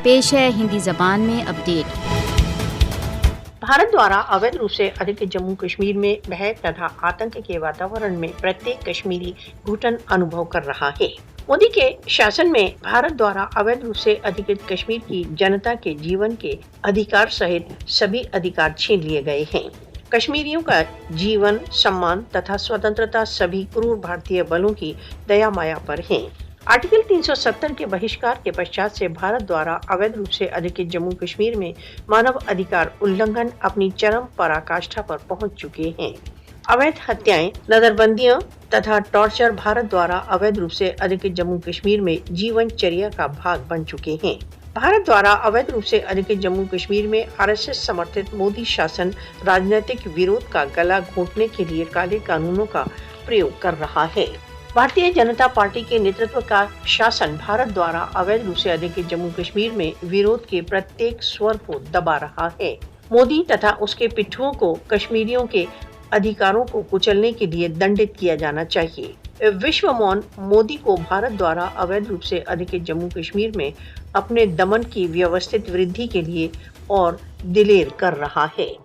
पेश है हिंदी जबान में अपडेट। भारत द्वारा अवैध रूप से अधिकृत जम्मू कश्मीर में भय तथा आतंक के वातावरण में प्रत्येक कश्मीरी घुटन अनुभव कर रहा है। मोदी के शासन में भारत द्वारा अवैध रूप से अधिकृत कश्मीर की जनता के जीवन के अधिकार सहित सभी अधिकार छीन लिए गए हैं। कश्मीरियों का जीवन, सम्मान तथा स्वतंत्रता सभी क्रूर भारतीय बलों की दया माया पर है। आर्टिकल 370 के बहिष्कार के पश्चात से भारत द्वारा अवैध रूप से अधिकृत जम्मू कश्मीर में मानव अधिकार उल्लंघन अपनी चरम पराकाष्ठा पर पहुंच चुके हैं। अवैध हत्याएं, नजरबंदियां तथा टॉर्चर भारत द्वारा अवैध रूप से अधिकृत जम्मू कश्मीर में जीवनचर्या का भाग बन चुके हैं। भारत द्वारा अवैध रूप से अधिकृत जम्मू कश्मीर में आरएसएस समर्थित मोदी शासन राजनीतिक विरोध का गला घोंटने के लिए काले कानूनों का प्रयोग कर रहा है। भारतीय जनता पार्टी के नेतृत्व का शासन भारत द्वारा अवैध रूप से अधिकृत जम्मू कश्मीर में विरोध के प्रत्येक स्वर को दबा रहा है। मोदी तथा उसके पिट्ठुओं को कश्मीरियों के अधिकारों को कुचलने के लिए दंडित किया जाना चाहिए। विश्व मौन मोदी को भारत द्वारा अवैध रूप से अधिकृत जम्मू कश्मीर में अपने दमन की व्यवस्थित वृद्धि के लिए और दिलेर कर रहा है।